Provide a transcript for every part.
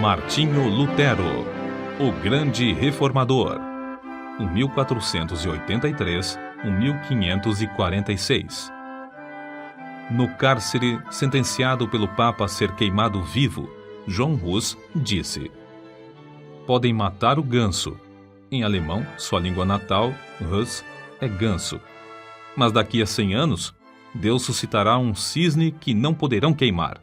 Martinho Lutero, o grande reformador, 1483-1546. No cárcere, sentenciado pelo Papa a ser queimado vivo, João Hus disse: "Podem matar o ganso." Em alemão, sua língua natal, Hus, é ganso. Mas daqui a 100 anos, Deus suscitará um cisne que não poderão queimar.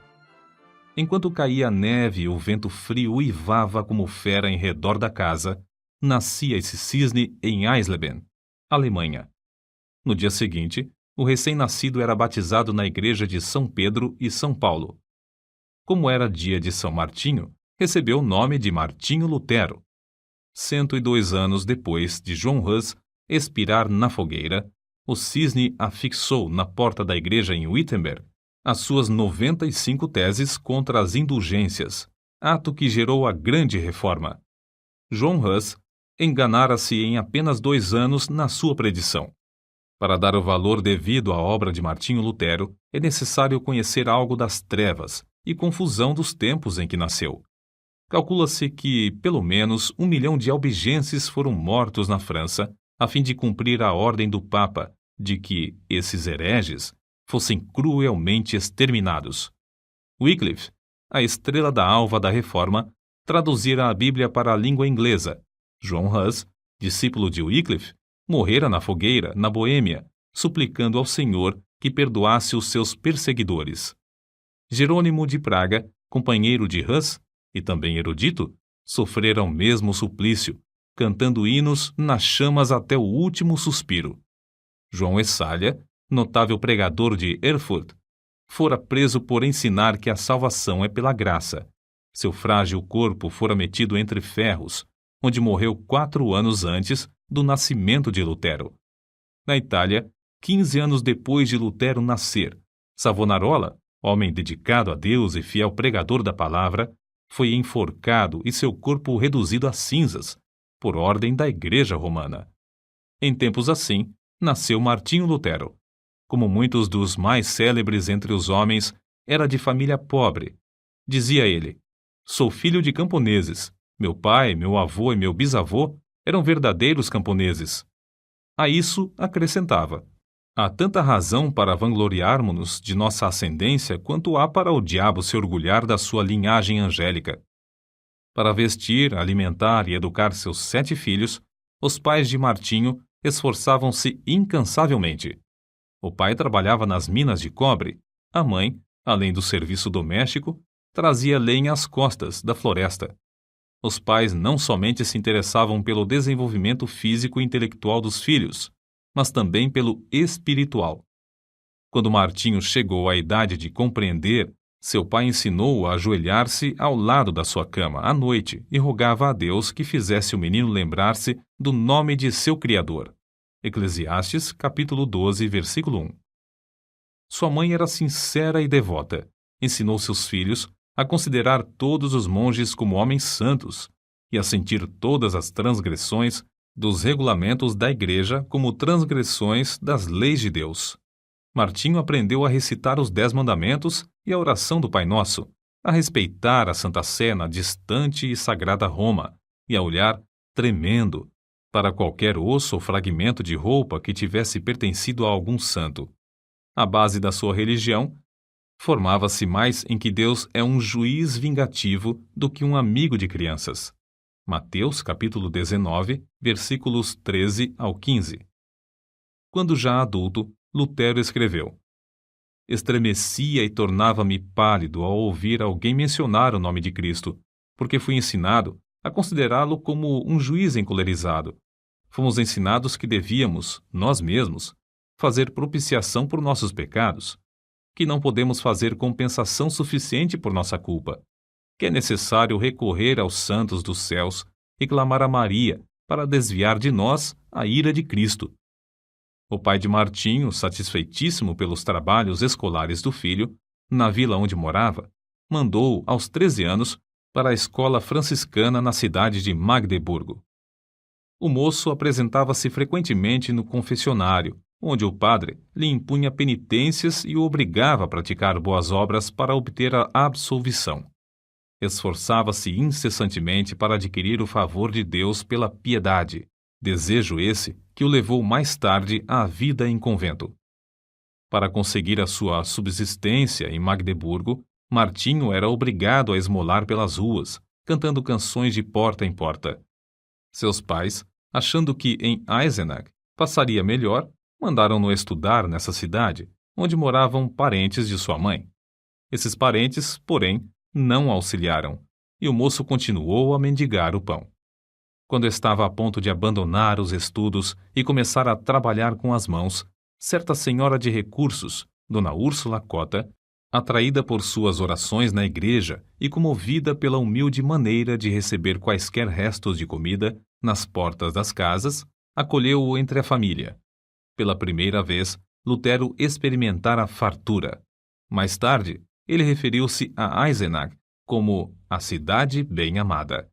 Enquanto caía a neve e o vento frio uivava como fera em redor da casa, nascia esse cisne em Eisleben, Alemanha. No dia seguinte, o recém-nascido era batizado na igreja de São Pedro e São Paulo. Como era dia de São Martinho, recebeu o nome de Martinho Lutero. 102 anos depois de João Hus expirar na fogueira, o cisne afixou na porta da igreja em Wittenberg as suas 95 teses contra as indulgências, ato que gerou a grande reforma. João Hus enganara-se em apenas 2 anos na sua predição. Para dar o valor devido à obra de Martinho Lutero, é necessário conhecer algo das trevas e confusão dos tempos em que nasceu. Calcula-se que, pelo menos, 1 milhão de albigenses foram mortos na França, a fim de cumprir a ordem do Papa de que esses hereges fossem cruelmente exterminados. Wycliffe, a estrela da alva da Reforma, traduzira a Bíblia para a língua inglesa. João Hus, discípulo de Wycliffe, morrera na fogueira, na Boêmia, suplicando ao Senhor que perdoasse os seus perseguidores. Jerônimo de Praga, companheiro de Hus, e também erudito, sofrera o mesmo suplício, cantando hinos nas chamas até o último suspiro. João Essália, notável pregador de Erfurt, fora preso por ensinar que a salvação é pela graça. Seu frágil corpo fora metido entre ferros, onde morreu 4 anos antes do nascimento de Lutero. Na Itália, 15 anos depois de Lutero nascer, Savonarola, homem dedicado a Deus e fiel pregador da palavra, foi enforcado e seu corpo reduzido a cinzas, por ordem da Igreja Romana. Em tempos assim, nasceu Martinho Lutero. Como muitos dos mais célebres entre os homens, era de família pobre. Dizia ele: "Sou filho de camponeses. Meu pai, meu avô e meu bisavô eram verdadeiros camponeses." A isso acrescentava: "Há tanta razão para vangloriarmos-nos de nossa ascendência quanto há para o diabo se orgulhar da sua linhagem angélica." Para vestir, alimentar e educar seus 7 filhos, os pais de Martinho esforçavam-se incansavelmente. O pai trabalhava nas minas de cobre, a mãe, além do serviço doméstico, trazia lenha às costas da floresta. Os pais não somente se interessavam pelo desenvolvimento físico e intelectual dos filhos, mas também pelo espiritual. Quando Martinho chegou à idade de compreender, seu pai ensinou-o a ajoelhar-se ao lado da sua cama à noite e rogava a Deus que fizesse o menino lembrar-se do nome de seu Criador. Eclesiastes, capítulo 12, versículo 1. Sua mãe era sincera e devota. Ensinou seus filhos a considerar todos os monges como homens santos e a sentir todas as transgressões dos regulamentos da Igreja como transgressões das leis de Deus. Martinho aprendeu a recitar os 10 mandamentos e a oração do Pai Nosso, a respeitar a Santa Sé na distante e sagrada Roma e a olhar, tremendo, para qualquer osso ou fragmento de roupa que tivesse pertencido a algum santo. A base da sua religião formava-se mais em que Deus é um juiz vingativo do que um amigo de crianças. Mateus, capítulo 19, versículos 13 ao 15. Quando já adulto, Lutero escreveu: "Estremecia e tornava-me pálido ao ouvir alguém mencionar o nome de Cristo, porque fui ensinado a considerá-lo como um juiz encolerizado. Fomos ensinados que devíamos, nós mesmos, fazer propiciação por nossos pecados, que não podemos fazer compensação suficiente por nossa culpa, que é necessário recorrer aos santos dos céus e clamar a Maria para desviar de nós a ira de Cristo." O pai de Martinho, satisfeitíssimo pelos trabalhos escolares do filho, na vila onde morava, mandou-o, aos 13 anos, para a escola franciscana na cidade de Magdeburgo. O moço apresentava-se frequentemente no confessionário, onde o padre lhe impunha penitências e o obrigava a praticar boas obras para obter a absolvição. Esforçava-se incessantemente para adquirir o favor de Deus pela piedade, desejo esse que o levou mais tarde à vida em convento. Para conseguir a sua subsistência em Magdeburgo, Martinho era obrigado a esmolar pelas ruas, cantando canções de porta em porta. Seus pais, achando que em Eisenach passaria melhor, mandaram-no estudar nessa cidade, onde moravam parentes de sua mãe. Esses parentes, porém, não auxiliaram, e o moço continuou a mendigar o pão. Quando estava a ponto de abandonar os estudos e começar a trabalhar com as mãos, certa senhora de recursos, Dona Úrsula Cota, atraída por suas orações na igreja e comovida pela humilde maneira de receber quaisquer restos de comida nas portas das casas, acolheu-o entre a família. Pela primeira vez, Lutero experimentara fartura. Mais tarde, ele referiu-se a Eisenach como a cidade bem amada.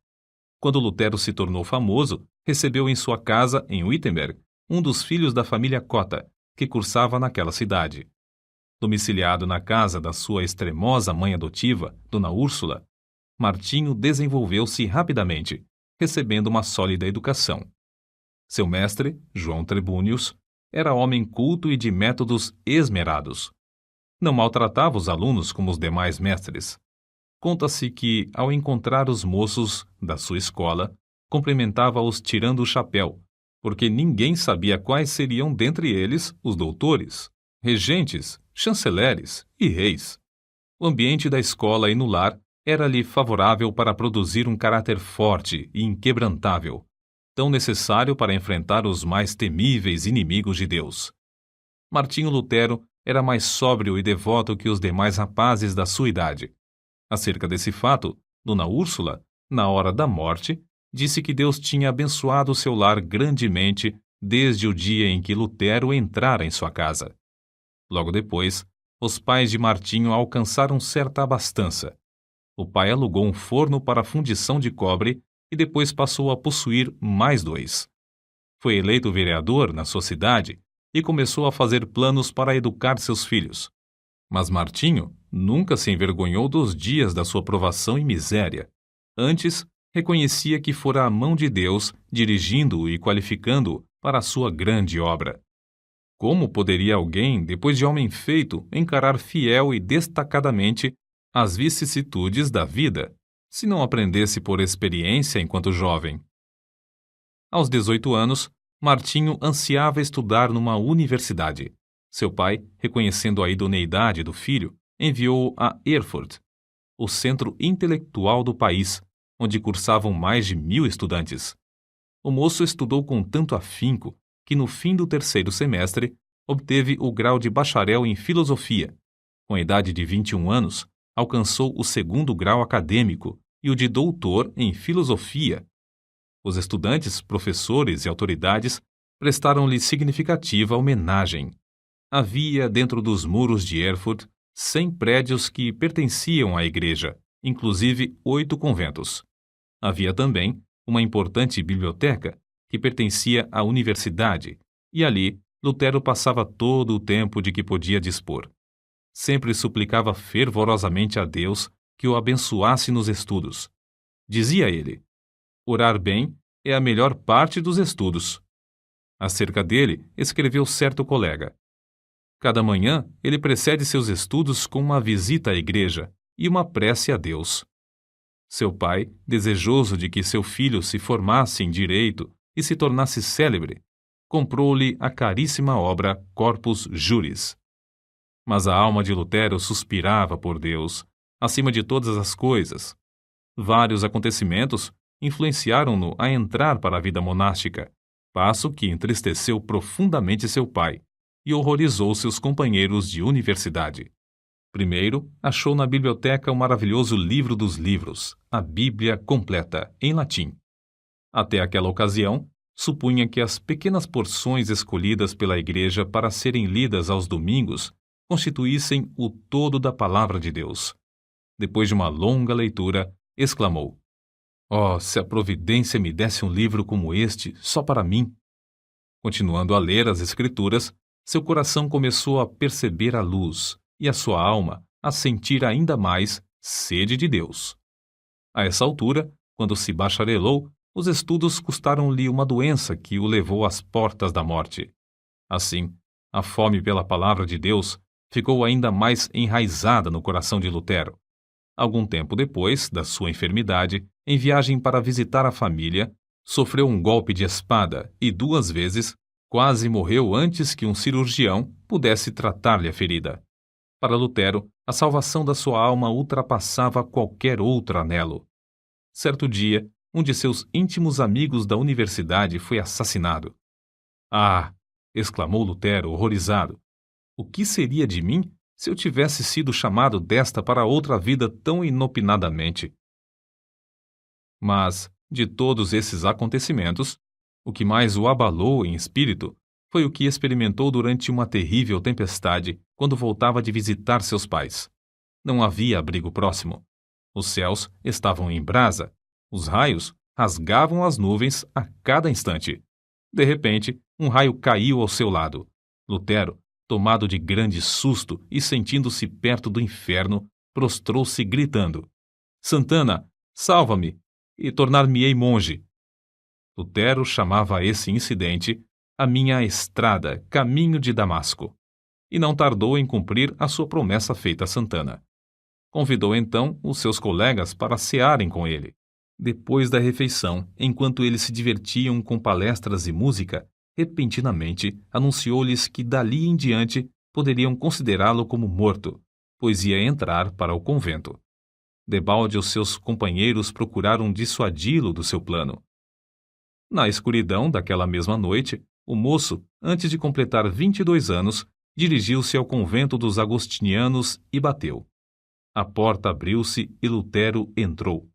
Quando Lutero se tornou famoso, recebeu em sua casa, em Wittenberg, um dos filhos da família Cotta, que cursava naquela cidade. Domiciliado na casa da sua extremosa mãe adotiva, Dona Úrsula, Martinho desenvolveu-se rapidamente, recebendo uma sólida educação. Seu mestre, João Trebúnius, era homem culto e de métodos esmerados. Não maltratava os alunos como os demais mestres. Conta-se que, ao encontrar os moços da sua escola, cumprimentava-os tirando o chapéu, porque ninguém sabia quais seriam dentre eles os doutores, regentes, chanceleres e reis. O ambiente da escola e no lar era-lhe favorável para produzir um caráter forte e inquebrantável, tão necessário para enfrentar os mais temíveis inimigos de Deus. Martinho Lutero era mais sóbrio e devoto que os demais rapazes da sua idade. Acerca desse fato, Dona Úrsula, na hora da morte, disse que Deus tinha abençoado seu lar grandemente desde o dia em que Lutero entrara em sua casa. Logo depois, os pais de Martinho alcançaram certa abastança. O pai alugou um forno para fundição de cobre e depois passou a possuir mais 2. Foi eleito vereador na sua cidade e começou a fazer planos para educar seus filhos. Mas Martinho nunca se envergonhou dos dias da sua provação e miséria. Antes, reconhecia que fora a mão de Deus dirigindo-o e qualificando-o para a sua grande obra. Como poderia alguém, depois de homem feito, encarar fiel e destacadamente as vicissitudes da vida, se não aprendesse por experiência enquanto jovem? Aos 18 anos, Martinho ansiava estudar numa universidade. Seu pai, reconhecendo a idoneidade do filho, enviou-o a Erfurt, o centro intelectual do país, onde cursavam mais de 1.000 estudantes. O moço estudou com tanto afinco que, no fim do 3º semestre, obteve o grau de bacharel em filosofia. Com a idade de 21 anos, alcançou o 2º grau acadêmico e o de doutor em filosofia. Os estudantes, professores e autoridades prestaram-lhe significativa homenagem. Havia, dentro dos muros de Erfurt, 100 prédios que pertenciam à igreja, inclusive 8 conventos. Havia também uma importante biblioteca que pertencia à universidade, e ali Lutero passava todo o tempo de que podia dispor. Sempre suplicava fervorosamente a Deus que o abençoasse nos estudos. Dizia ele: orar bem é a melhor parte dos estudos. Acerca dele, escreveu certo colega: cada manhã ele precede seus estudos com uma visita à igreja e uma prece a Deus. Seu pai, desejoso de que seu filho se formasse em direito e se tornasse célebre, comprou-lhe a caríssima obra Corpus Juris. Mas a alma de Lutero suspirava por Deus, acima de todas as coisas. Vários acontecimentos influenciaram-no a entrar para a vida monástica, passo que entristeceu profundamente seu pai e horrorizou seus companheiros de universidade. Primeiro, achou na biblioteca o maravilhoso livro dos livros, a Bíblia completa, em latim. Até aquela ocasião, supunha que as pequenas porções escolhidas pela Igreja para serem lidas aos domingos constituíssem o todo da Palavra de Deus. Depois de uma longa leitura, exclamou: "Oh, se a providência me desse um livro como este, só para mim!" Continuando a ler as Escrituras, seu coração começou a perceber a luz e a sua alma a sentir ainda mais sede de Deus. A essa altura, quando se bacharelou, os estudos custaram-lhe uma doença que o levou às portas da morte. Assim, a fome pela palavra de Deus ficou ainda mais enraizada no coração de Lutero. Algum tempo depois da sua enfermidade, em viagem para visitar a família, sofreu um golpe de espada e 2 vezes quase morreu antes que um cirurgião pudesse tratar-lhe a ferida. Para Lutero, a salvação da sua alma ultrapassava qualquer outro anelo. Certo dia, um de seus íntimos amigos da universidade foi assassinado. Ah! Exclamou Lutero, horrorizado. O que seria de mim se eu tivesse sido chamado desta para outra vida tão inopinadamente? Mas, de todos esses acontecimentos, o que mais o abalou em espírito foi o que experimentou durante uma terrível tempestade quando voltava de visitar seus pais. Não havia abrigo próximo. Os céus estavam em brasa. Os raios rasgavam as nuvens a cada instante. De repente, um raio caiu ao seu lado. Lutero, tomado de grande susto e sentindo-se perto do inferno, prostrou-se gritando: Santana, salva-me, e tornar-me-ei monge. Lutero chamava esse incidente a minha estrada, caminho de Damasco, e não tardou em cumprir a sua promessa feita a Santana. Convidou então os seus colegas para cearem com ele. Depois da refeição, enquanto eles se divertiam com palestras e música, repentinamente anunciou-lhes que dali em diante poderiam considerá-lo como morto, pois ia entrar para o convento. Debalde os seus companheiros procuraram dissuadi-lo do seu plano. Na escuridão daquela mesma noite, o moço, antes de completar 22 anos, dirigiu-se ao convento dos agostinianos e bateu. A porta abriu-se e Lutero entrou.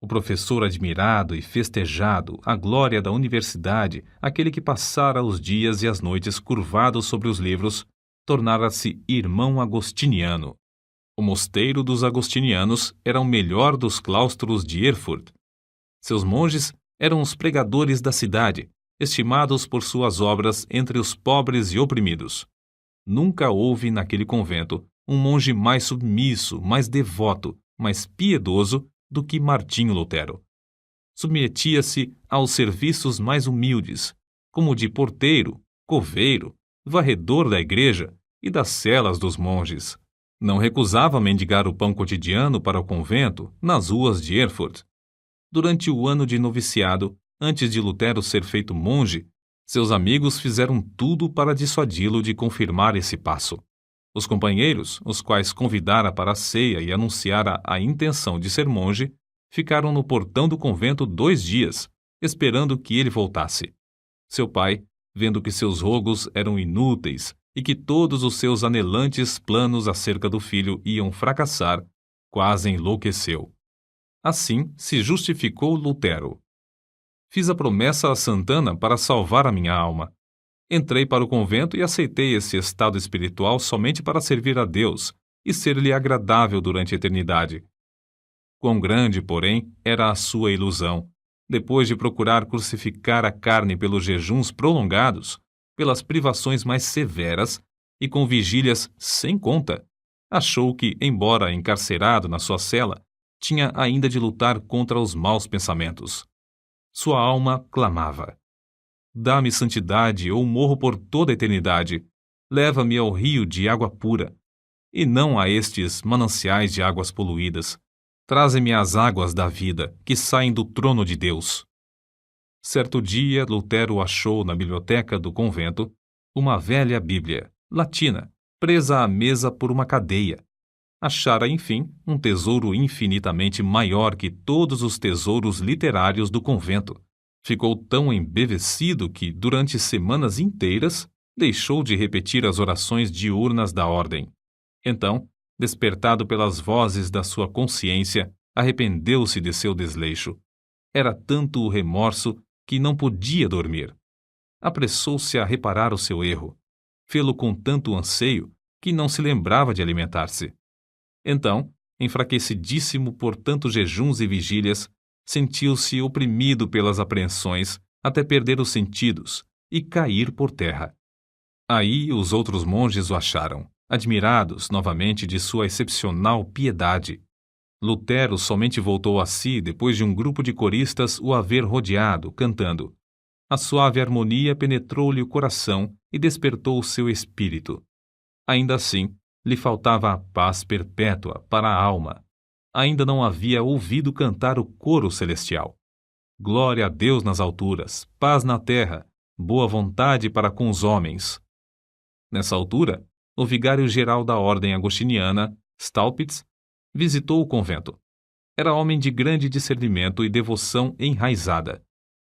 O professor admirado e festejado, a glória da universidade, aquele que passara os dias e as noites curvado sobre os livros, tornara-se irmão agostiniano. O mosteiro dos agostinianos era o melhor dos claustros de Erfurt. Seus monges eram os pregadores da cidade, estimados por suas obras entre os pobres e oprimidos. Nunca houve naquele convento um monge mais submisso, mais devoto, mais piedoso do que Martinho Lutero. Submetia-se aos serviços mais humildes, como o de porteiro, coveiro, varredor da igreja e das celas dos monges. Não recusava mendigar o pão cotidiano para o convento nas ruas de Erfurt. Durante o ano de noviciado, antes de Lutero ser feito monge, seus amigos fizeram tudo para dissuadi-lo de confirmar esse passo. Os companheiros, os quais convidara para a ceia e anunciara a intenção de ser monge, ficaram no portão do convento 2 dias, esperando que ele voltasse. Seu pai, vendo que seus rogos eram inúteis e que todos os seus anelantes planos acerca do filho iam fracassar, quase enlouqueceu. Assim se justificou Lutero. Fiz a promessa a Santana para salvar a minha alma. Entrei para o convento e aceitei esse estado espiritual somente para servir a Deus e ser-lhe agradável durante a eternidade. Quão grande, porém, era a sua ilusão, depois de procurar crucificar a carne pelos jejuns prolongados, pelas privações mais severas e com vigílias sem conta, achou que, embora encarcerado na sua cela, tinha ainda de lutar contra os maus pensamentos. Sua alma clamava: dá-me santidade ou morro por toda a eternidade. Leva-me ao rio de água pura, e não a estes mananciais de águas poluídas. Traze-me as águas da vida, que saem do trono de Deus. Certo dia, Lutero achou na biblioteca do convento uma velha Bíblia, latina, presa à mesa por uma cadeia. Achara, enfim, um tesouro infinitamente maior que todos os tesouros literários do convento. Ficou tão embevecido que, durante semanas inteiras, deixou de repetir as orações diurnas da ordem. Então, despertado pelas vozes da sua consciência, arrependeu-se de seu desleixo. Era tanto o remorso que não podia dormir. Apressou-se a reparar o seu erro. Fê-lo com tanto anseio que não se lembrava de alimentar-se. Então, enfraquecidíssimo por tantos jejuns e vigílias, sentiu-se oprimido pelas apreensões até perder os sentidos e cair por terra. Aí os outros monges o acharam, admirados novamente de sua excepcional piedade. Lutero somente voltou a si depois de um grupo de coristas o haver rodeado, cantando. A suave harmonia penetrou-lhe o coração e despertou o seu espírito. Ainda assim, lhe faltava a paz perpétua para a alma. Ainda não havia ouvido cantar o coro celestial. Glória a Deus nas alturas, paz na terra, boa vontade para com os homens. Nessa altura, o vigário-geral da ordem agostiniana, Staupitz, visitou o convento. Era homem de grande discernimento e devoção enraizada.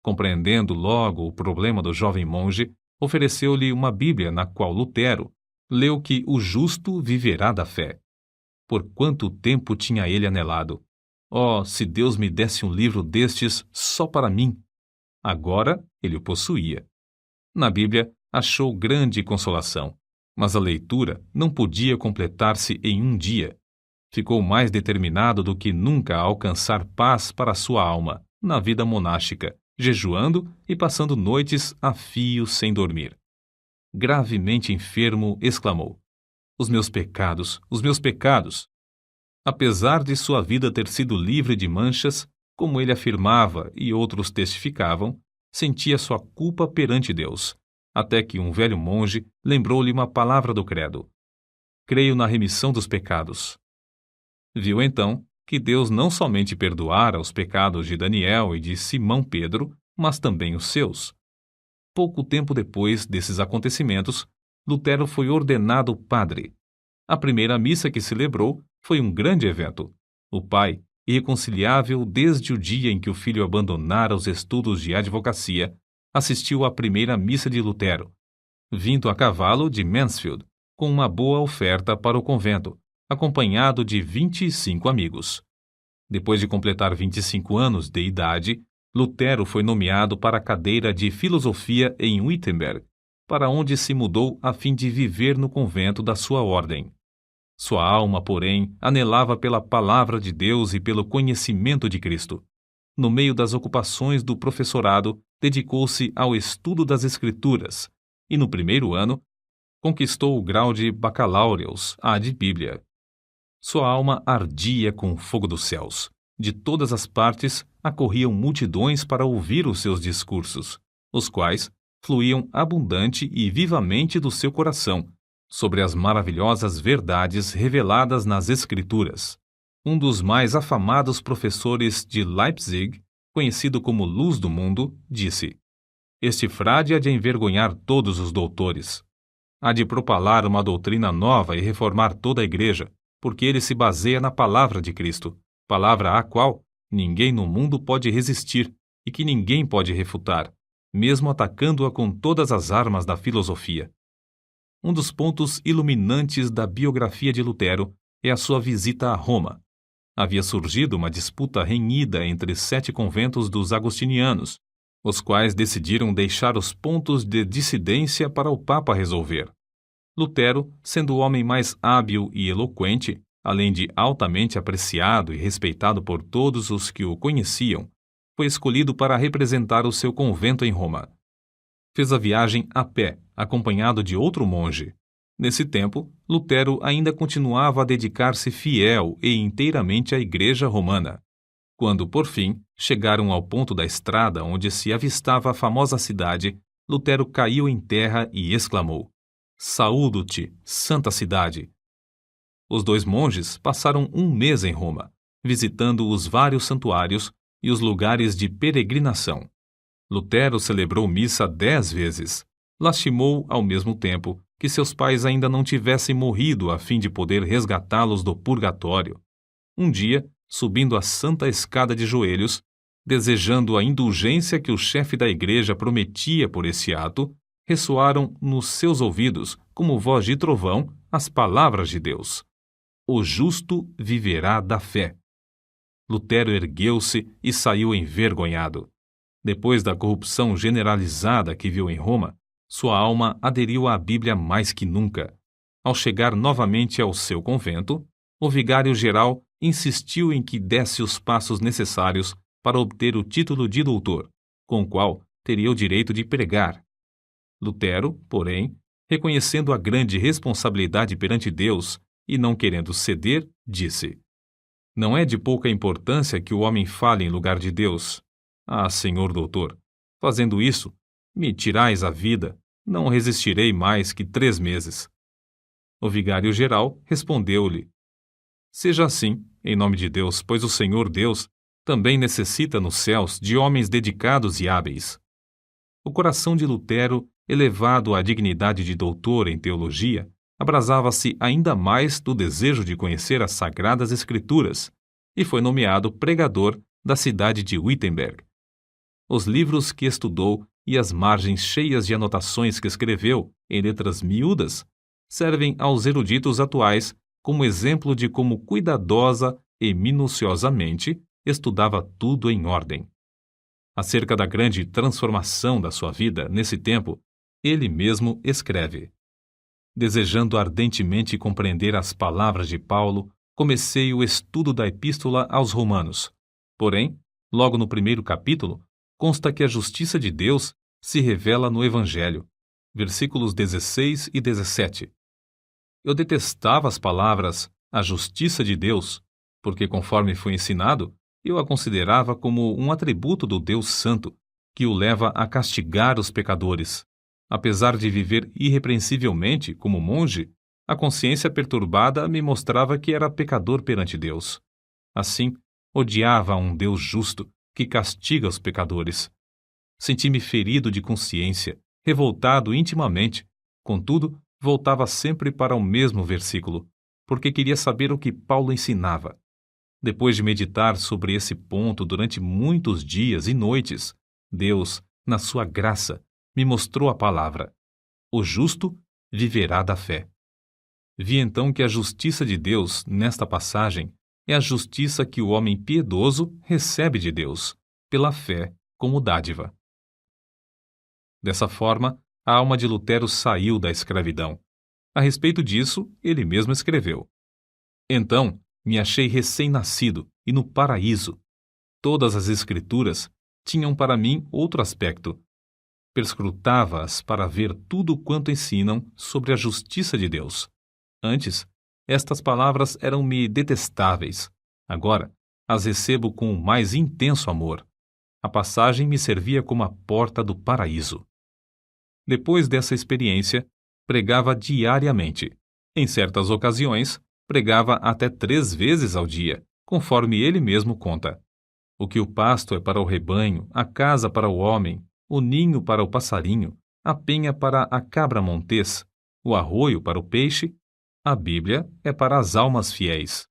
Compreendendo logo o problema do jovem monge, ofereceu-lhe uma Bíblia na qual Lutero leu que o justo viverá da fé. Por quanto tempo tinha ele anelado! Oh, se Deus me desse um livro destes só para mim! Agora ele o possuía. Na Bíblia achou grande consolação, mas a leitura não podia completar-se em um dia. Ficou mais determinado do que nunca a alcançar paz para sua alma, na vida monástica, jejuando e passando noites a fio sem dormir. Gravemente enfermo, exclamou: os meus pecados, os meus pecados! Apesar de sua vida ter sido livre de manchas, como ele afirmava e outros testificavam, sentia sua culpa perante Deus, até que um velho monge lembrou-lhe uma palavra do credo: creio na remissão dos pecados. Viu então que Deus não somente perdoara os pecados de Daniel e de Simão Pedro, mas também os seus. Pouco tempo depois desses acontecimentos, Lutero foi ordenado padre. A primeira missa que celebrou foi um grande evento. O pai, irreconciliável desde o dia em que o filho abandonara os estudos de advocacia, assistiu à primeira missa de Lutero, vindo a cavalo de Mansfield, com uma boa oferta para o convento, acompanhado de 25 amigos. Depois de completar 25 anos de idade, Lutero foi nomeado para a cadeira de filosofia em Wittenberg, para onde se mudou a fim de viver no convento da sua ordem. Sua alma, porém, anelava pela palavra de Deus e pelo conhecimento de Cristo. No meio das ocupações do professorado, dedicou-se ao estudo das Escrituras e, no primeiro ano, conquistou o grau de bacalaureus ad Bíblia. Sua alma ardia com o fogo dos céus. De todas as partes acorriam multidões para ouvir os seus discursos, os quais fluíam abundante e vivamente do seu coração, sobre as maravilhosas verdades reveladas nas Escrituras. Um dos mais afamados professores de Leipzig, conhecido como Luz do Mundo, disse: este frade há de envergonhar todos os doutores. Há de propalar uma doutrina nova e reformar toda a igreja, porque ele se baseia na palavra de Cristo, palavra à qual ninguém no mundo pode resistir e que ninguém pode refutar, mesmo atacando-a com todas as armas da filosofia. Um dos pontos iluminantes da biografia de Lutero é a sua visita a Roma. Havia surgido uma disputa renhida entre 7 conventos dos agostinianos, os quais decidiram deixar os pontos de dissidência para o Papa resolver. Lutero, sendo o homem mais hábil e eloquente, além de altamente apreciado e respeitado por todos os que o conheciam, foi escolhido para representar o seu convento em Roma. Fez a viagem a pé, acompanhado de outro monge. Nesse tempo, Lutero ainda continuava a dedicar-se fiel e inteiramente à Igreja Romana. Quando, por fim, chegaram ao ponto da estrada onde se avistava a famosa cidade, Lutero caiu em terra e exclamou: saúdo-te, santa cidade! Os 2 monges passaram um mês em Roma, visitando os vários santuários e os lugares de peregrinação. Lutero celebrou missa 10 vezes. Lastimou, ao mesmo tempo, que seus pais ainda não tivessem morrido a fim de poder resgatá-los do purgatório. Um dia, subindo a santa escada de joelhos, desejando a indulgência que o chefe da igreja prometia por esse ato, ressoaram nos seus ouvidos, como voz de trovão, as palavras de Deus: o justo viverá da fé. Lutero ergueu-se e saiu envergonhado. Depois da corrupção generalizada que viu em Roma, sua alma aderiu à Bíblia mais que nunca. Ao chegar novamente ao seu convento, o vigário-geral insistiu em que desse os passos necessários para obter o título de doutor, com o qual teria o direito de pregar. Lutero, porém, reconhecendo a grande responsabilidade perante Deus e não querendo ceder, disse: Não é de pouca importância que o homem fale em lugar de Deus. Ah, senhor doutor, fazendo isso, me tirais a vida, não resistirei mais que 3 meses. O vigário-geral respondeu-lhe: Seja assim, em nome de Deus, pois o Senhor Deus também necessita nos céus de homens dedicados e hábeis. O coração de Lutero, elevado à dignidade de doutor em teologia, abrasava-se ainda mais do desejo de conhecer as Sagradas Escrituras e foi nomeado pregador da cidade de Wittenberg. Os livros que estudou e as margens cheias de anotações que escreveu, em letras miúdas, servem aos eruditos atuais como exemplo de como cuidadosa e minuciosamente estudava tudo em ordem. Acerca da grande transformação da sua vida nesse tempo, ele mesmo escreve: Desejando ardentemente compreender as palavras de Paulo, comecei o estudo da Epístola aos Romanos. Porém, logo no primeiro capítulo, consta que a justiça de Deus se revela no Evangelho. Versículos 16 e 17. Eu detestava as palavras a justiça de Deus, porque, conforme foi ensinado, eu a considerava como um atributo do Deus Santo, que o leva a castigar os pecadores. Apesar de viver irrepreensivelmente como monge, a consciência perturbada me mostrava que era pecador perante Deus. Assim, odiava a um Deus justo que castiga os pecadores. Senti-me ferido de consciência, revoltado intimamente. Contudo, voltava sempre para o mesmo versículo, porque queria saber o que Paulo ensinava. Depois de meditar sobre esse ponto durante muitos dias e noites, Deus, na sua graça, me mostrou a palavra: o justo viverá da fé. Vi então que a justiça de Deus, nesta passagem, é a justiça que o homem piedoso recebe de Deus, pela fé como dádiva. Dessa forma, a alma de Lutero saiu da escravidão. A respeito disso, ele mesmo escreveu: Então, me achei recém-nascido e no paraíso. Todas as Escrituras tinham para mim outro aspecto. Perscrutava-as para ver tudo quanto ensinam sobre a justiça de Deus. Antes, estas palavras eram-me detestáveis. Agora, as recebo com o mais intenso amor. A passagem me servia como a porta do paraíso. Depois dessa experiência, pregava diariamente. Em certas ocasiões, pregava até 3 vezes ao dia, conforme ele mesmo conta. O que o pasto é para o rebanho, a casa para o homem, o ninho para o passarinho, a penha para a cabra montês, o arroio para o peixe, a Bíblia é para as almas fiéis.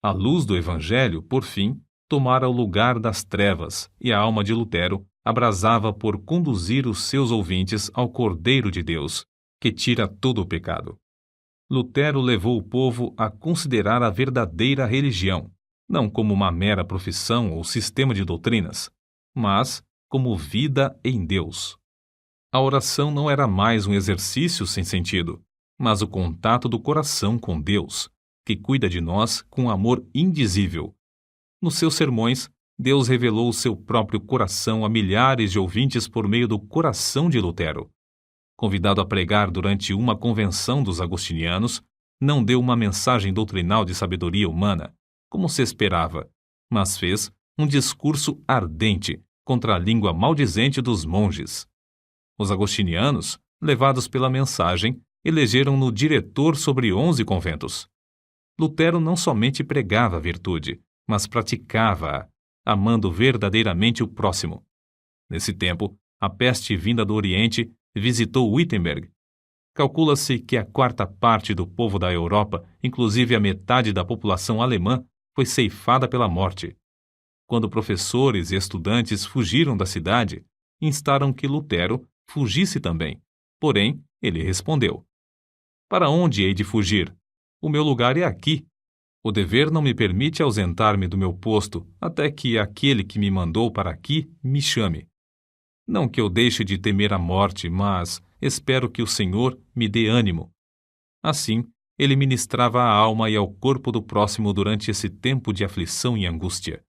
A luz do Evangelho, por fim, tomara o lugar das trevas, e a alma de Lutero abrasava por conduzir os seus ouvintes ao Cordeiro de Deus, que tira todo o pecado. Lutero levou o povo a considerar a verdadeira religião, não como uma mera profissão ou sistema de doutrinas, mas como vida em Deus. A oração não era mais um exercício sem sentido, mas o contato do coração com Deus, que cuida de nós com amor indizível. Nos seus sermões, Deus revelou o seu próprio coração a milhares de ouvintes por meio do coração de Lutero. Convidado a pregar durante uma convenção dos agostinianos, não deu uma mensagem doutrinal de sabedoria humana, como se esperava, mas fez um discurso ardente contra a língua maldizente dos monges. Os agostinianos, levados pela mensagem, elegeram-no diretor sobre 11 conventos. Lutero não somente pregava a virtude, mas praticava-a, amando verdadeiramente o próximo. Nesse tempo, a peste vinda do Oriente visitou Wittenberg. Calcula-se que a 4ª parte do povo da Europa, inclusive a metade da população alemã, foi ceifada pela morte. Quando professores e estudantes fugiram da cidade, instaram que Lutero fugisse também. Porém, ele respondeu: Para onde hei de fugir? O meu lugar é aqui. O dever não me permite ausentar-me do meu posto até que aquele que me mandou para aqui me chame. Não que eu deixe de temer a morte, mas espero que o Senhor me dê ânimo. Assim, ele ministrava à alma e ao corpo do próximo durante esse tempo de aflição e angústia.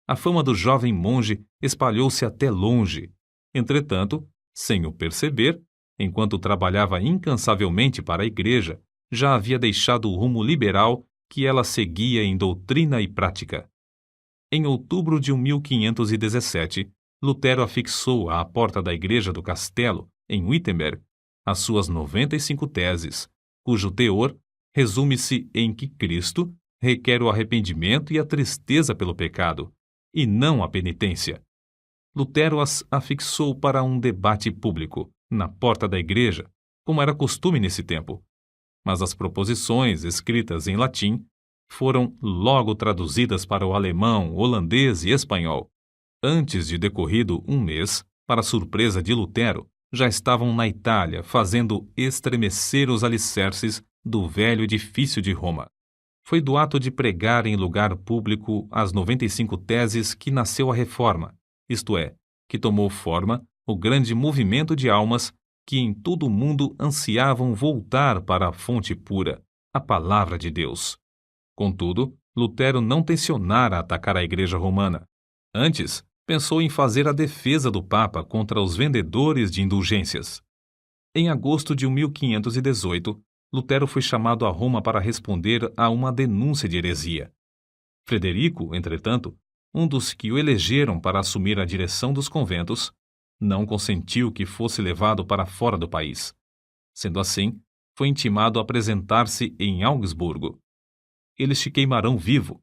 A fama do jovem monge espalhou-se até longe. Entretanto, sem o perceber, enquanto trabalhava incansavelmente para a igreja, já havia deixado o rumo liberal que ela seguia em doutrina e prática. Em outubro de 1517, Lutero afixou à porta da igreja do castelo, em Wittenberg, as suas 95 teses, cujo teor resume-se em que Cristo requer o arrependimento e a tristeza pelo pecado, e não a penitência. Lutero as afixou para um debate público, na porta da igreja, como era costume nesse tempo. Mas as proposições, escritas em latim, foram logo traduzidas para o alemão, holandês e espanhol. Antes de decorrido um mês, para surpresa de Lutero, já estavam na Itália fazendo estremecer os alicerces do velho edifício de Roma. Foi do ato de pregar em lugar público as 95 teses que nasceu a Reforma, isto é, que tomou forma o grande movimento de almas que em todo o mundo ansiavam voltar para a fonte pura, a palavra de Deus. Contudo, Lutero não tencionara atacar a Igreja Romana. Antes, pensou em fazer a defesa do Papa contra os vendedores de indulgências. Em agosto de 1518, Lutero foi chamado a Roma para responder a uma denúncia de heresia. Frederico, entretanto, um dos que o elegeram para assumir a direção dos conventos, não consentiu que fosse levado para fora do país. Sendo assim, foi intimado a apresentar-se em Augsburgo. Eles te queimarão vivo,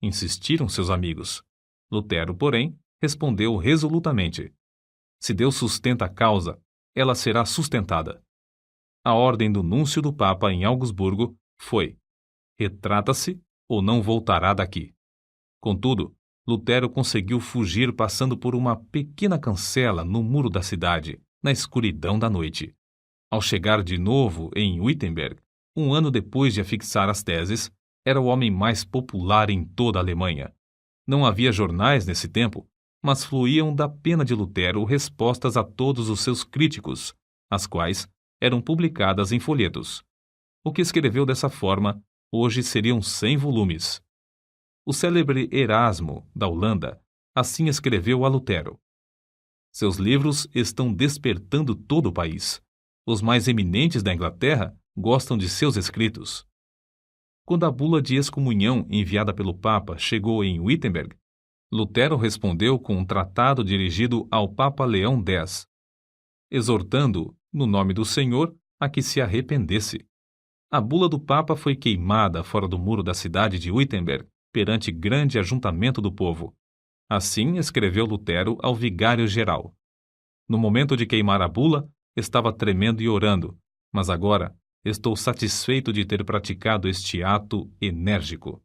insistiram seus amigos. Lutero, porém, respondeu resolutamente: se Deus sustenta a causa, ela será sustentada. A ordem do núncio do Papa em Augsburgo foi: retrata-se ou não voltará daqui. Contudo, Lutero conseguiu fugir passando por uma pequena cancela no muro da cidade, na escuridão da noite. Ao chegar de novo em Wittenberg, um ano depois de afixar as teses, era o homem mais popular em toda a Alemanha. Não havia jornais nesse tempo, mas fluíam da pena de Lutero respostas a todos os seus críticos, as quais eram publicadas em folhetos. O que escreveu dessa forma, hoje seriam 100 volumes. O célebre Erasmo, da Holanda, assim escreveu a Lutero: seus livros estão despertando todo o país. Os mais eminentes da Inglaterra gostam de seus escritos. Quando a bula de excomunhão enviada pelo Papa chegou em Wittenberg, Lutero respondeu com um tratado dirigido ao Papa Leão X, exortando, no nome do Senhor, a que se arrependesse. A bula do Papa foi queimada fora do muro da cidade de Wittenberg, perante grande ajuntamento do povo. Assim escreveu Lutero ao vigário-geral. No momento de queimar a bula, estava tremendo e orando, mas agora estou satisfeito de ter praticado este ato enérgico.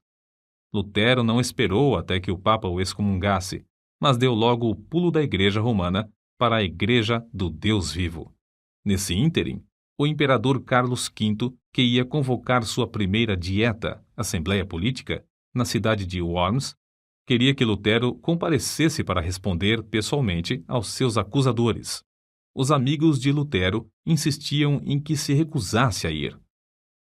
Lutero não esperou até que o Papa o excomungasse, mas deu logo o pulo da Igreja Romana para a Igreja do Deus vivo. Nesse ínterim, o imperador Carlos V, que ia convocar sua primeira dieta, Assembleia Política, na cidade de Worms, queria que Lutero comparecesse para responder pessoalmente aos seus acusadores. Os amigos de Lutero insistiam em que se recusasse a ir.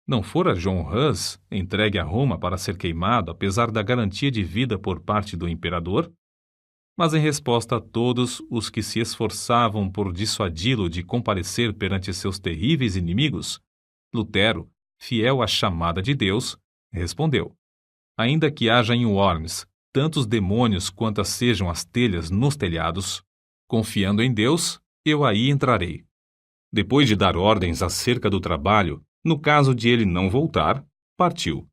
Não fora John Hus entregue a Roma para ser queimado apesar da garantia de vida por parte do imperador? Mas em resposta a todos os que se esforçavam por dissuadi-lo de comparecer perante seus terríveis inimigos, Lutero, fiel à chamada de Deus, respondeu: ainda que haja em Worms tantos demônios quantas sejam as telhas nos telhados, confiando em Deus, eu aí entrarei. Depois de dar ordens acerca do trabalho, no caso de ele não voltar, partiu.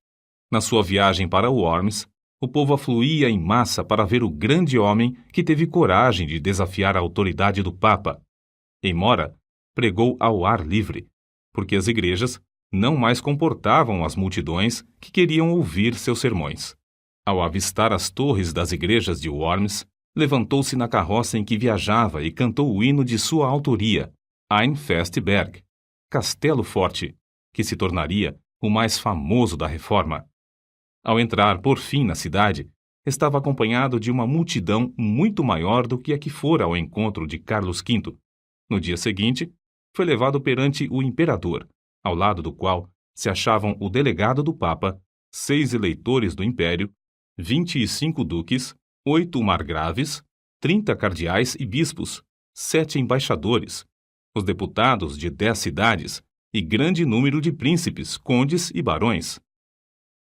Na sua viagem para Worms, o povo afluía em massa para ver o grande homem que teve coragem de desafiar a autoridade do Papa. Em Mora, pregou ao ar livre, porque as igrejas não mais comportavam as multidões que queriam ouvir seus sermões. Ao avistar as torres das igrejas de Worms, levantou-se na carroça em que viajava e cantou o hino de sua autoria, Ein feste Berg, Castelo Forte, que se tornaria o mais famoso da Reforma. Ao entrar, por fim, na cidade, estava acompanhado de uma multidão muito maior do que a que fora ao encontro de Carlos V. No dia seguinte, foi levado perante o imperador, ao lado do qual se achavam o delegado do Papa, 6 eleitores do Império, 25 duques, 8 margraves, 30 cardeais e bispos, 7 embaixadores, os deputados de 10 cidades e grande número de príncipes, condes e barões.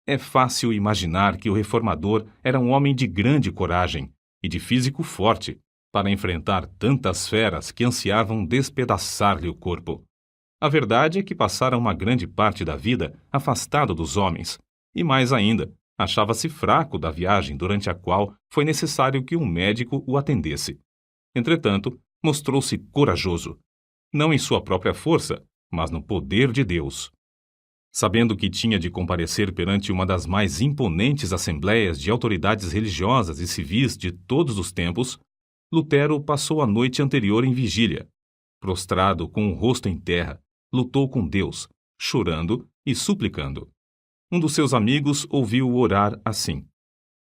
É fácil imaginar que o reformador era um homem de grande coragem e de físico forte para enfrentar tantas feras que ansiavam despedaçar-lhe o corpo. A verdade é que passara uma grande parte da vida afastado dos homens, e mais ainda, achava-se fraco da viagem durante a qual foi necessário que um médico o atendesse. Entretanto, mostrou-se corajoso, não em sua própria força, mas no poder de Deus. Sabendo que tinha de comparecer perante uma das mais imponentes assembleias de autoridades religiosas e civis de todos os tempos, Lutero passou a noite anterior em vigília. Prostrado com o rosto em terra, lutou com Deus, chorando e suplicando. Um dos seus amigos ouviu-o orar assim: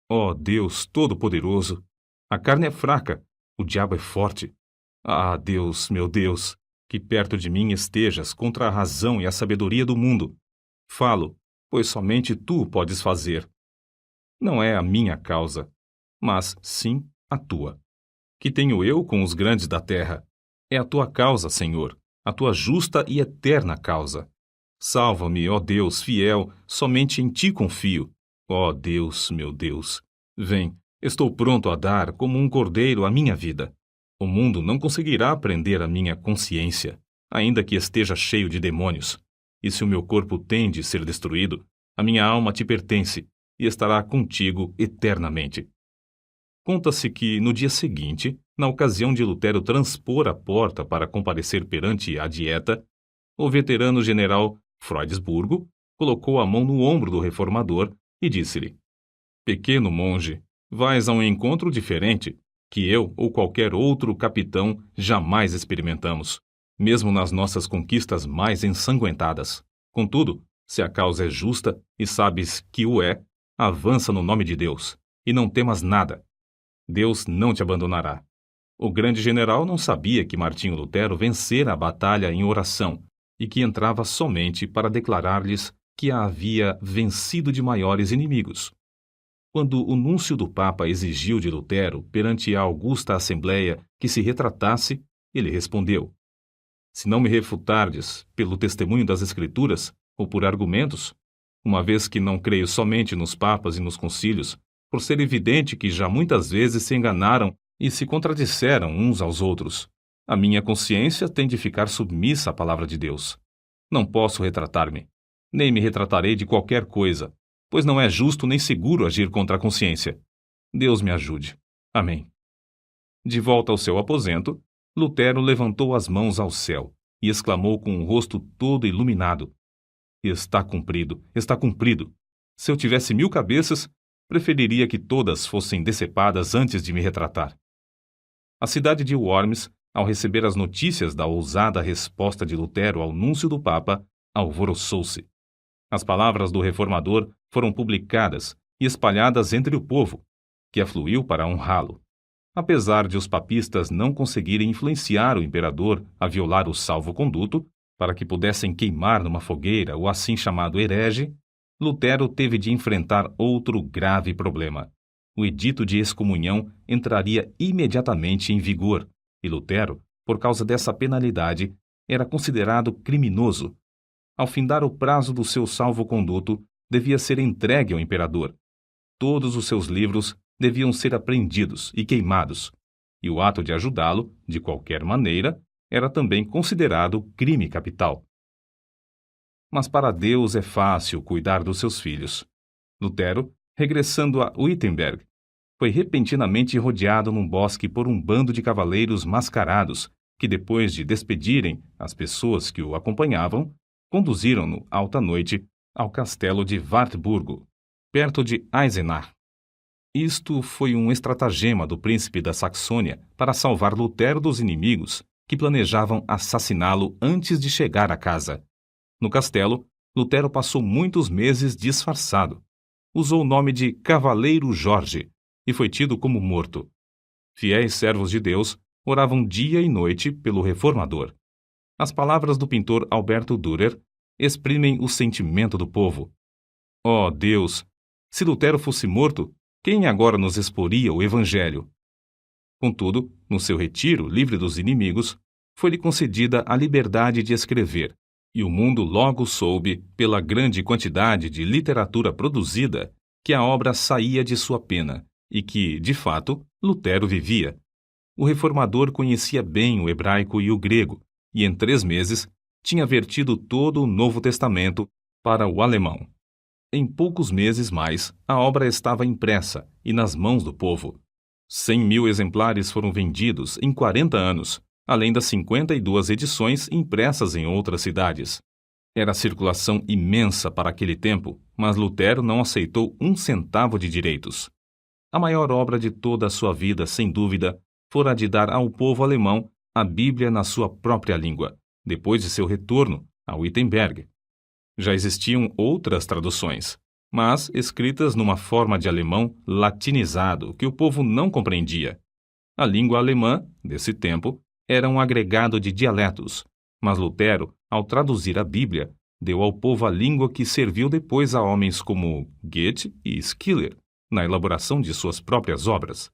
Ó Deus Todo-Poderoso, a carne é fraca, o diabo é forte. Ah, Deus, meu Deus, que perto de mim estejas contra a razão e a sabedoria do mundo. Falo, pois somente tu podes fazer. Não é a minha causa, mas sim a tua. Que tenho eu com os grandes da terra? É a tua causa, Senhor, a tua justa e eterna causa. Salva-me, ó Deus fiel, somente em ti confio. Ó Deus, meu Deus, vem, estou pronto a dar como um cordeiro a minha vida. O mundo não conseguirá prender a minha consciência, ainda que esteja cheio de demônios. E se o meu corpo tem de ser destruído, a minha alma te pertence e estará contigo eternamente. Conta-se que, no dia seguinte, na ocasião de Lutero transpor a porta para comparecer perante a Dieta, o veterano general Freudesburgo colocou a mão no ombro do reformador e disse-lhe: Pequeno monge, vais a um encontro diferente que eu ou qualquer outro capitão jamais experimentamos, mesmo nas nossas conquistas mais ensanguentadas. Contudo, se a causa é justa e sabes que o é, avança no nome de Deus, e não temas nada. Deus não te abandonará. O grande general não sabia que Martinho Lutero vencera a batalha em oração e que entrava somente para declarar-lhes que a havia vencido de maiores inimigos. Quando o núncio do Papa exigiu de Lutero, perante a augusta Assembleia, que se retratasse, ele respondeu: Se não me refutardes pelo testemunho das Escrituras ou por argumentos, uma vez que não creio somente nos papas e nos concílios, por ser evidente que já muitas vezes se enganaram e se contradisseram uns aos outros, a minha consciência tem de ficar submissa à palavra de Deus. Não posso retratar-me, nem me retratarei de qualquer coisa, pois não é justo nem seguro agir contra a consciência. Deus me ajude. Amém. De volta ao seu aposento, Lutero levantou as mãos ao céu e exclamou com o rosto todo iluminado: Está cumprido, está cumprido. Se eu tivesse 1000 cabeças, preferiria que todas fossem decepadas antes de me retratar. A cidade de Worms, ao receber as notícias da ousada resposta de Lutero ao núncio do Papa, alvoroçou-se. As palavras do reformador foram publicadas e espalhadas entre o povo, que afluiu para honrá-lo. Apesar de os papistas não conseguirem influenciar o imperador a violar o salvo-conduto, para que pudessem queimar numa fogueira o assim chamado herege, Lutero teve de enfrentar outro grave problema. O edito de excomunhão entraria imediatamente em vigor, e Lutero, por causa dessa penalidade, era considerado criminoso. Ao findar o prazo do seu salvo-conduto, devia ser entregue ao imperador. Todos os seus livros deviam ser apreendidos e queimados, e o ato de ajudá-lo, de qualquer maneira, era também considerado crime capital. Mas para Deus é fácil cuidar dos seus filhos. Lutero, regressando a Wittenberg, foi repentinamente rodeado num bosque por um bando de cavaleiros mascarados que, depois de despedirem as pessoas que o acompanhavam, conduziram-no alta noite ao castelo de Wartburgo, perto de Eisenach. Isto foi um estratagema do príncipe da Saxônia para salvar Lutero dos inimigos que planejavam assassiná-lo antes de chegar à casa. No castelo, Lutero passou muitos meses disfarçado. Usou o nome de Cavaleiro Jorge e foi tido como morto. Fiéis servos de Deus oravam dia e noite pelo reformador. As palavras do pintor Alberto Dürer exprimem o sentimento do povo. Ó Deus, se Lutero fosse morto, quem agora nos exporia o Evangelho? Contudo, no seu retiro livre dos inimigos, foi-lhe concedida a liberdade de escrever, E o mundo logo soube, pela grande quantidade de literatura produzida, que a obra saía de sua pena e que, de fato, Lutero vivia. O reformador conhecia bem o hebraico e o grego, e em 3 meses tinha vertido todo o Novo Testamento para o alemão. Em poucos meses mais, a obra estava impressa e nas mãos do povo. 100.000 exemplares foram vendidos em 40 anos, além das 52 edições impressas em outras cidades. Era circulação imensa para aquele tempo, mas Lutero não aceitou 1 centavo de direitos. A maior obra de toda a sua vida, sem dúvida, fora a de dar ao povo alemão a Bíblia na sua própria língua, depois de seu retorno a Wittenberg. Já existiam outras traduções, mas escritas numa forma de alemão latinizado que o povo não compreendia. A língua alemã, desse tempo, era um agregado de dialetos, mas Lutero, ao traduzir a Bíblia, deu ao povo a língua que serviu depois a homens como Goethe e Schiller, na elaboração de suas próprias obras.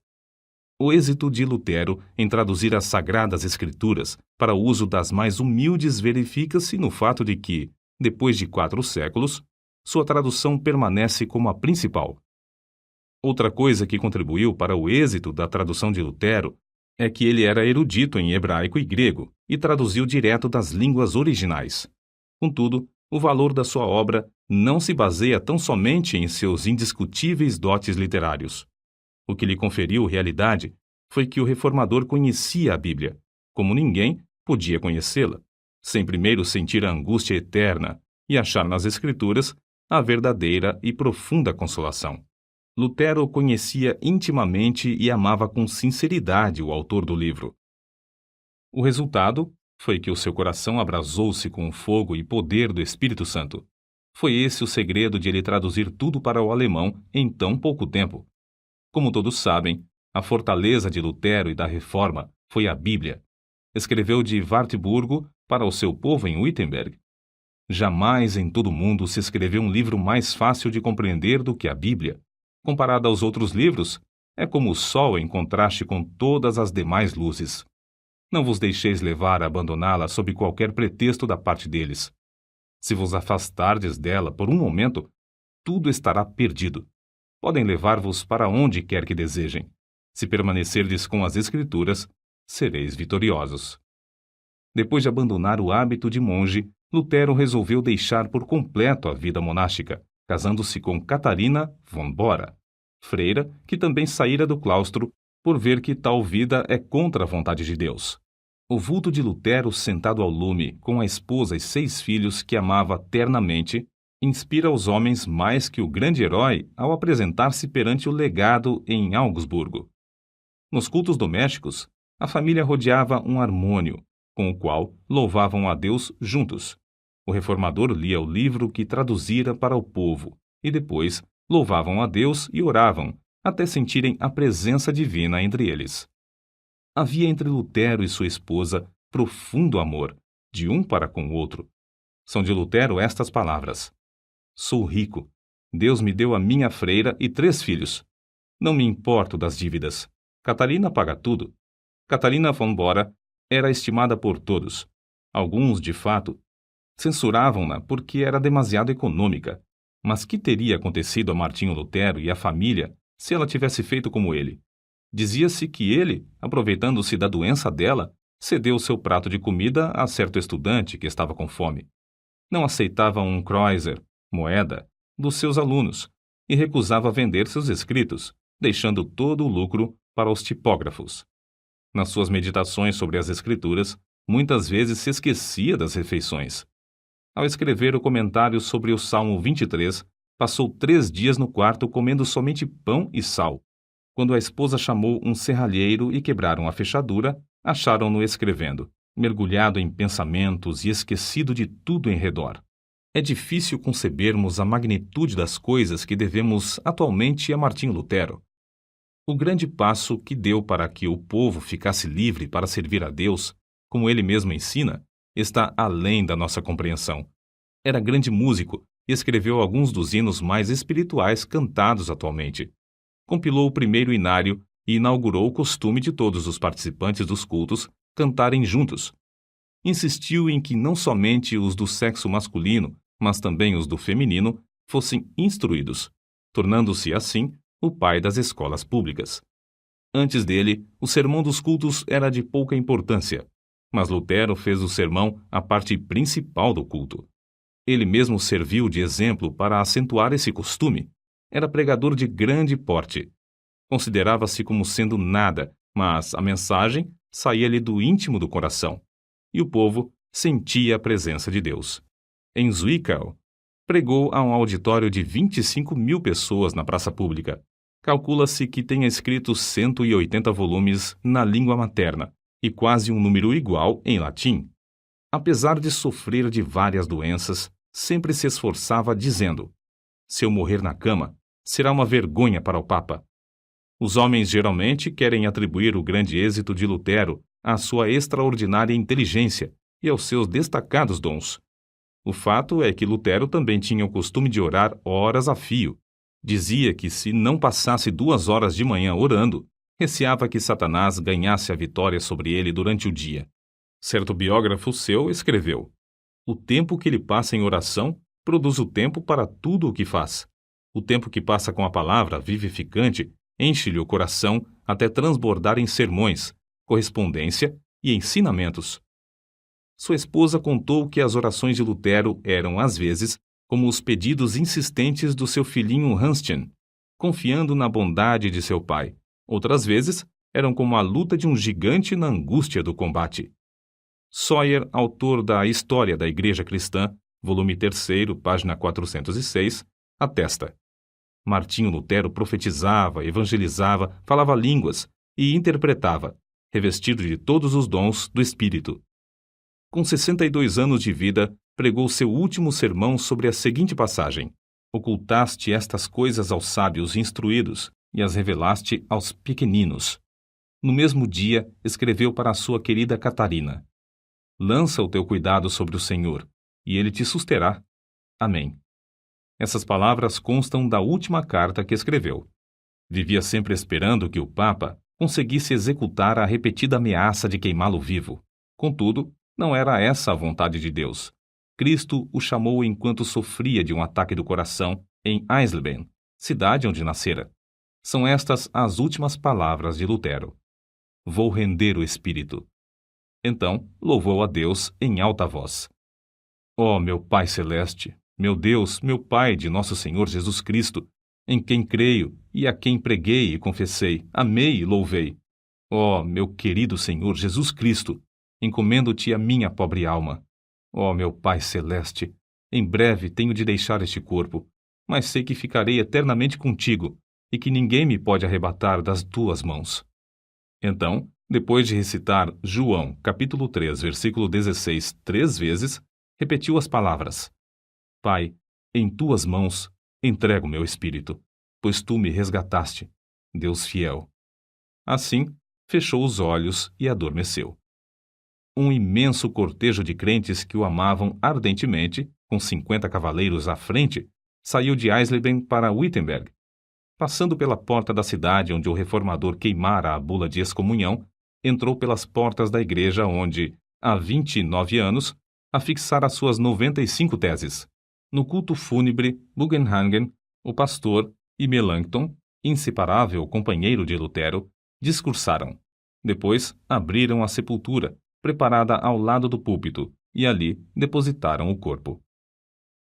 O êxito de Lutero em traduzir as Sagradas Escrituras para o uso das mais humildes verifica-se no fato de que, depois de 4 séculos, sua tradução permanece como a principal. Outra coisa que contribuiu para o êxito da tradução de Lutero é que ele era erudito em hebraico e grego e traduziu direto das línguas originais. Contudo, o valor da sua obra não se baseia tão somente em seus indiscutíveis dotes literários. O que lhe conferiu realidade foi que o reformador conhecia a Bíblia, como ninguém podia conhecê-la, sem primeiro sentir a angústia eterna e achar nas Escrituras a verdadeira e profunda consolação. Lutero conhecia intimamente e amava com sinceridade o autor do livro. O resultado foi que o seu coração abrasou-se com o fogo e poder do Espírito Santo. Foi esse o segredo de ele traduzir tudo para o alemão em tão pouco tempo. Como todos sabem, a fortaleza de Lutero e da Reforma foi a Bíblia. Escreveu de Wartburgo para o seu povo em Wittenberg. Jamais em todo o mundo se escreveu um livro mais fácil de compreender do que a Bíblia. Comparada aos outros livros, é como o sol em contraste com todas as demais luzes. Não vos deixeis levar a abandoná-la sob qualquer pretexto da parte deles. Se vos afastardes dela por um momento, tudo estará perdido. Podem levar-vos para onde quer que desejem. Se permanecerdes com as Escrituras, sereis vitoriosos. Depois de abandonar o hábito de monge, Lutero resolveu deixar por completo a vida monástica, casando-se com Catarina von Bora, freira que também saíra do claustro por ver que tal vida é contra a vontade de Deus. O vulto de Lutero sentado ao lume, com a esposa e 6 filhos que amava ternamente, inspira os homens mais que o grande herói ao apresentar-se perante o legado em Augsburgo. Nos cultos domésticos, a família rodeava um harmônio, com o qual louvavam a Deus juntos. O reformador lia o livro que traduzira para o povo, e depois louvavam a Deus e oravam, até sentirem a presença divina entre eles. Havia entre Lutero e sua esposa profundo amor, de um para com o outro. São de Lutero estas palavras: Sou rico. Deus me deu a minha freira e 3 filhos. Não me importo das dívidas. Catarina paga tudo. Catarina von Bora era estimada por todos. Alguns, de fato, censuravam-na porque era demasiado econômica. Mas que teria acontecido a Martinho Lutero e à família se ela tivesse feito como ele? Dizia-se que ele, aproveitando-se da doença dela, cedeu seu prato de comida a certo estudante que estava com fome. Não aceitava um kreuzer, moeda, dos seus alunos, e recusava vender seus escritos, deixando todo o lucro para os tipógrafos. Nas suas meditações sobre as Escrituras, muitas vezes se esquecia das refeições. Ao escrever o comentário sobre o Salmo 23, passou 3 dias no quarto comendo somente pão e sal. Quando a esposa chamou um serralheiro e quebraram a fechadura, acharam-no escrevendo, mergulhado em pensamentos e esquecido de tudo em redor. É difícil concebermos a magnitude das coisas que devemos atualmente a Martinho Lutero. O grande passo que deu para que o povo ficasse livre para servir a Deus, como ele mesmo ensina, está além da nossa compreensão. Era grande músico e escreveu alguns dos hinos mais espirituais cantados atualmente. Compilou o primeiro inário e inaugurou o costume de todos os participantes dos cultos cantarem juntos. insistiu em que não somente os do sexo masculino, mas também os do feminino, fossem instruídos, tornando-se, assim, o pai das escolas públicas. Antes dele, o sermão dos cultos era de pouca importância, mas Lutero fez do sermão a parte principal do culto. Ele mesmo serviu de exemplo para acentuar esse costume. Era pregador de grande porte. Considerava-se como sendo nada, mas a mensagem saía-lhe do íntimo do coração, e o povo sentia a presença de Deus. Em Zwickau, pregou a um auditório de 25.000 pessoas na praça pública. Calcula-se que tenha escrito 180 volumes na língua materna e quase um número igual em latim. Apesar de sofrer de várias doenças, sempre se esforçava dizendo: se eu morrer na cama, será uma vergonha para o Papa. Os homens geralmente querem atribuir o grande êxito de Lutero à sua extraordinária inteligência e aos seus destacados dons. O fato é que Lutero também tinha o costume de orar horas a fio. Dizia que se não passasse 2 horas de manhã orando, receava que Satanás ganhasse a vitória sobre ele durante o dia. Certo biógrafo seu escreveu: o tempo que ele passa em oração produz o tempo para tudo o que faz. O tempo que passa com a palavra vivificante enche-lhe o coração até transbordar em sermões, correspondência e ensinamentos. Sua esposa contou que as orações de Lutero eram, às vezes, como os pedidos insistentes do seu filhinho Hanschen, confiando na bondade de seu pai. Outras vezes, eram como a luta de um gigante na angústia do combate. Sawyer, autor da História da Igreja Cristã, volume 3, página 406, atesta: Martinho Lutero profetizava, evangelizava, falava línguas e interpretava, revestido de todos os dons do Espírito. Com 62 anos de vida, pregou seu último sermão sobre a seguinte passagem: ocultaste estas coisas aos sábios instruídos e as revelaste aos pequeninos. No mesmo dia, escreveu para a sua querida Catarina: lança o teu cuidado sobre o Senhor, e ele te susterá. Amém. Essas palavras constam da última carta que escreveu. Vivia sempre esperando que o Papa conseguisse executar a repetida ameaça de queimá-lo vivo. Contudo, não era essa a vontade de Deus. Cristo o chamou enquanto sofria de um ataque do coração em Eisleben, cidade onde nascera. São estas as últimas palavras de Lutero: vou render o espírito. Então, louvou a Deus em alta voz: ó meu Pai Celeste, meu Deus, meu Pai de nosso Senhor Jesus Cristo, em quem creio e a quem preguei e confessei, amei e louvei. Ó meu querido Senhor Jesus Cristo, encomendo-te a minha pobre alma. Ó meu Pai Celeste, em breve tenho de deixar este corpo, mas sei que ficarei eternamente contigo e que ninguém me pode arrebatar das tuas mãos. Então, depois de recitar João, capítulo 3, versículo 16, 3 vezes, repetiu as palavras: Pai, em tuas mãos entrego meu espírito, pois tu me resgataste, Deus fiel. Assim, fechou os olhos e adormeceu. Um imenso cortejo de crentes que o amavam ardentemente, com 50 cavaleiros à frente, saiu de Eisleben para Wittenberg. Passando pela porta da cidade onde o reformador queimara a bula de excomunhão, entrou pelas portas da igreja onde, há 29 anos, afixara suas 95 teses. No culto fúnebre, Bugenhagen, o pastor, e Melanchthon, inseparável companheiro de Lutero, discursaram. Depois, abriram a sepultura, preparada ao lado do púlpito, e ali depositaram o corpo.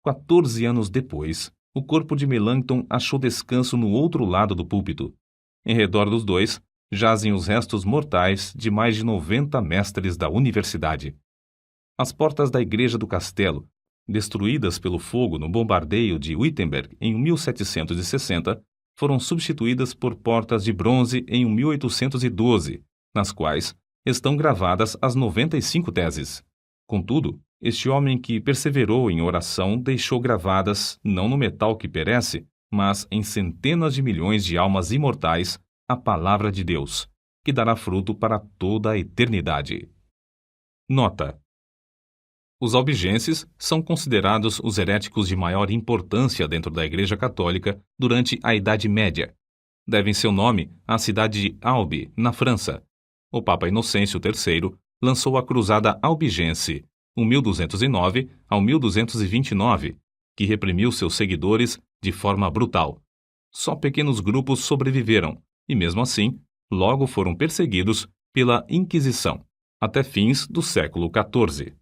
14 anos depois, o corpo de Melanchthon achou descanso no outro lado do púlpito. Em redor dos dois, jazem os restos mortais de mais de 90 mestres da universidade. As portas da igreja do castelo, destruídas pelo fogo no bombardeio de Wittenberg em 1760, foram substituídas por portas de bronze em 1812, nas quais estão gravadas as 95 teses. Contudo, este homem que perseverou em oração deixou gravadas, não no metal que perece, mas em centenas de milhões de almas imortais, a palavra de Deus, que dará fruto para toda a eternidade. Nota: os albigenses são considerados os heréticos de maior importância dentro da Igreja Católica durante a Idade Média. Devem seu nome à cidade de Albi, na França. O Papa Inocêncio III lançou a Cruzada Albigense, 1209 ao 1229, que reprimiu seus seguidores de forma brutal. Só pequenos grupos sobreviveram e, mesmo assim, logo foram perseguidos pela Inquisição, até fins do século XIV.